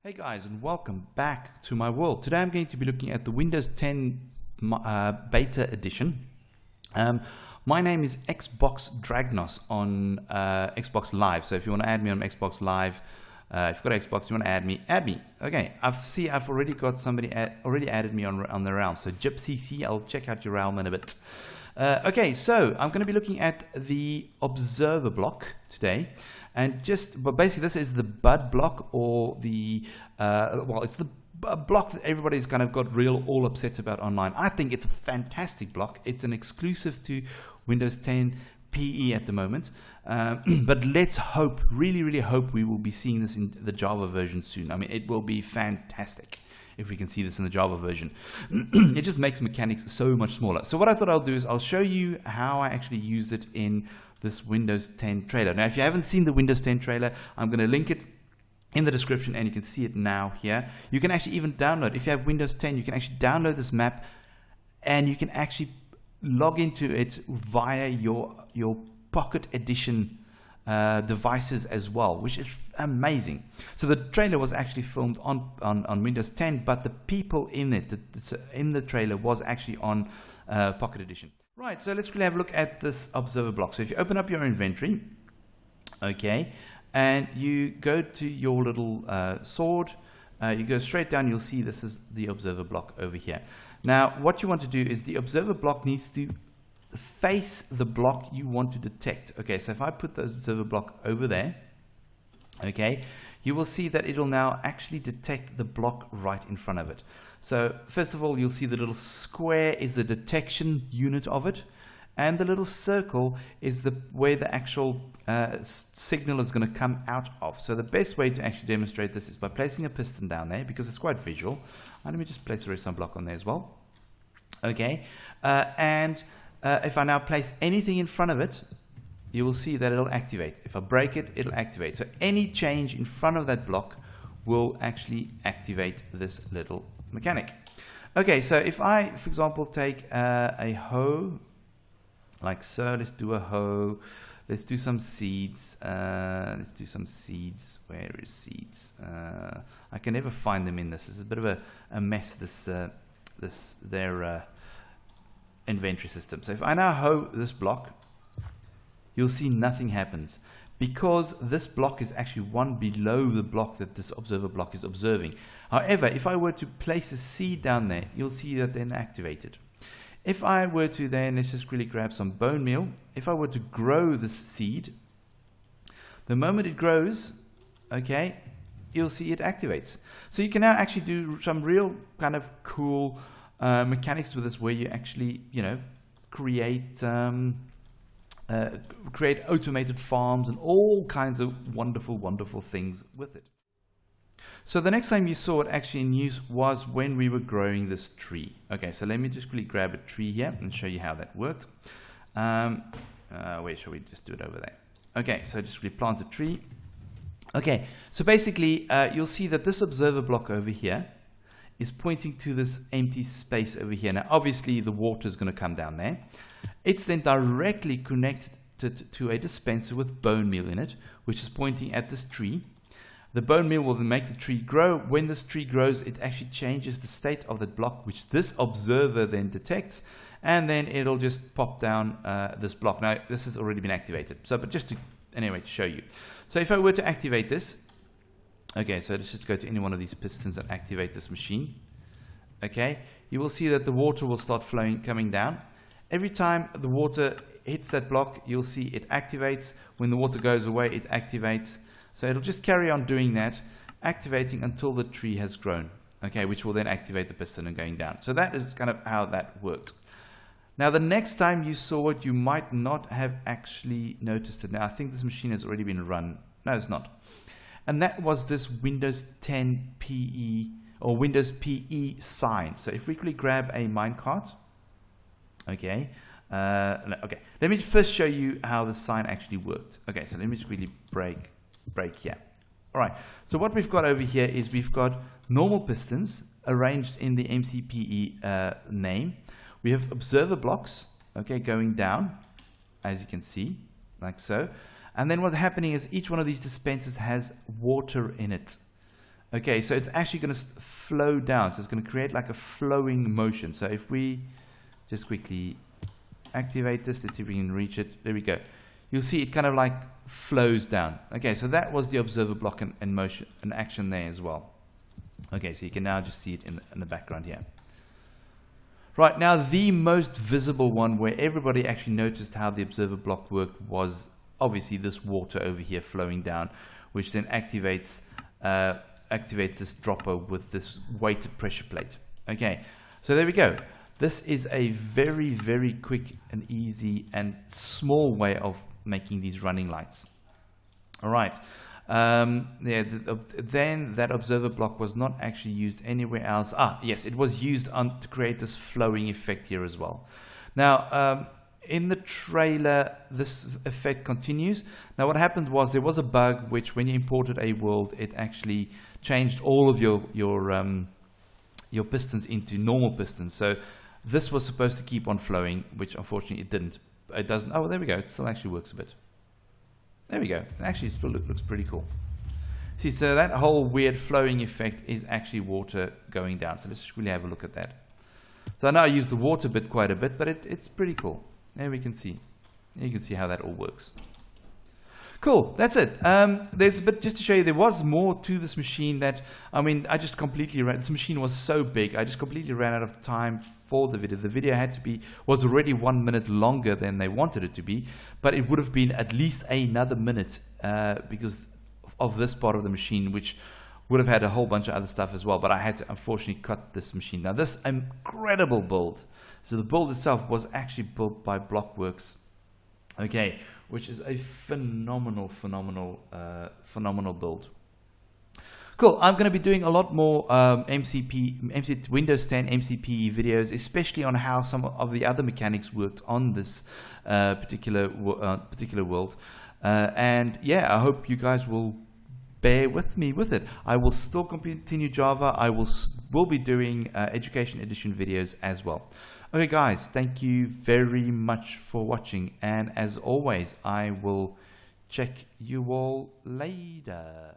Hey guys, and welcome back to my world. Today I'm going to be looking at the Windows 10 beta edition. My name is Xbox Dragnos on Xbox Live. So if you want to add me on Xbox Live, if you've got Xbox, you want to add me, Okay, I've already got somebody already added me on the realm. So JipCC, I'll check out your realm in a bit. Okay, so I'm going to be looking at the observer block today, and but basically this is the bud block, or the well, it's the block that everybody's kind of got all upset about online. I think it's a fantastic block. It's an exclusive to Windows 10 PE at the moment, but let's hope, really hope, we will be seeing this in the Java version soon. I mean, it will be fantastic if we can see this in the Java version. It just makes mechanics so much smaller. So what I thought I'll do is I'll show you how I actually used it in this Windows 10 trailer. Now, if you haven't seen the Windows 10 trailer, I'm going to link it in the description, and you can see it now here. You can actually even download, if you have Windows 10, you can actually download this map, and you can actually log into it via your Pocket Edition devices as well, which is amazing. So the trailer was actually filmed on Windows 10, but the people in it, in the trailer, was actually on Pocket Edition. Right, so let's really have a look at this observer block. So if you open up your inventory, okay, and you go to your little sword, you go straight down, you'll see this is the observer block over here. Now, what you want to do is the observer block needs to face the block you want to detect. Okay, so if I put the observer block over there, okay, you will see that it'll now actually detect the block right in front of it. So first of all, you'll see the little square is the detection unit of it, and the little circle is where the actual signal is going to come out of. So the best way to actually demonstrate this is by placing a piston down there, because it's quite visual. And let me just place a redstone block on there as well. Okay, if I now place anything in front of it, you will see that it'll activate. If I break it, it'll activate. So any change in front of that block will actually activate this little mechanic. Okay, so if I, for example, take a hoe, like so, let's do a hoe, let's do some seeds, Where is seeds? I can never find them in this. It's a bit of a mess, their inventory system. So if I now hoe this block, you'll see nothing happens, because this block is actually one below the block that this observer block is observing. However, if I were to place a seed down there, you'll see that then activated. If I were to then, let's just really grab some bone meal, if I were to grow the seed, the moment it grows, okay, you'll see it activates. So you can now actually do some real kind of cool mechanics with this, where you actually, create automated farms and all kinds of wonderful things with it. So the next time you saw it actually in use was when we were growing this tree. Okay, so let me just quickly grab a tree here and show you how that worked. Where shall we just do it over there? Okay, so just really plant a tree. Okay, so basically you'll see that this observer block over here is pointing to this empty space over here. Now, obviously, the water is going to come down there. It's then directly connected to a dispenser with bone meal in it, which is pointing at this tree. The bone meal will then make the tree grow. When this tree grows, it actually changes the state of that block, which this observer then detects, and then it'll just pop down this block. Now, this has already been activated. So, but just to, anyway, to show you. So if I were to activate this, okay, so let's just go to any one of these pistons that activate this machine. Okay, you will see that the water will start flowing, coming down. Every time the water hits that block, you'll see it activates. When the water goes away, it activates. So it'll just carry on doing that, activating until the tree has grown. Okay, which will then activate the piston and going down. So that is kind of how that worked. Now, the next time you saw it, you might not have actually noticed it. Now, I think this machine has already been run. No, it's not. And that was this Windows 10 PE or Windows PE sign. So if we quickly grab a minecart, okay, okay, let me first show you how the sign actually worked. Okay, so let me just really break here. All right, so what we've got over here is we've got normal pistons arranged in the MCPE name. We have observer blocks, okay, going down, as you can see, like so. And then what's happening is each one of these dispensers has water in it. Okay, so it's actually going to flow down. So it's going to create like a flowing motion. So if we just quickly activate this, let's see if we can reach it. There we go. You'll see it kind of like flows down. Okay, so that was the observer block in motion, in action there as well. Okay, so you can now just see it in the background here. Right, now the most visible one where everybody actually noticed how the observer block worked was obviously this water over here flowing down, which then activates this dropper with this weighted pressure plate. Okay, so there we go. This is a very, very quick and easy and small way of making these running lights. All right. Then that observer block was not actually used anywhere else. Yes, it was used to create this flowing effect here as well. Now, in the trailer, this effect continues. Now, what happened was there was a bug which, when you imported a world, it actually changed all of your pistons into normal pistons. So this was supposed to keep on flowing, which unfortunately it didn't. It doesn't. Oh, there we go. It still actually works a bit. There we go. Actually, it still looks pretty cool. See, so that whole weird flowing effect is actually water going down. So let's really have a look at that. So I know I use the water bit quite a bit, but it's pretty cool. There we can see. You can see how that all works. Cool, that's it. There's a bit just to show you. There was more to this machine that, I mean, I just completely ran. This machine was so big, I just completely ran out of time for the video. The video was already 1 minute longer than they wanted it to be, but it would have been at least another minute because of this part of the machine, which would have had a whole bunch of other stuff as well. But I had to unfortunately cut this machine. Now, this incredible build. So the build itself was actually built by Blockworks. Okay, which is a phenomenal build. Cool. I'm going to be doing a lot more Windows 10 MCPE videos, especially on how some of the other mechanics worked on this particular world. And yeah, I hope you guys will bear with me with it. I will still continue Java. I will be doing Education Edition videos as well. Okay guys, thank you very much for watching, and as always, I will check you all later.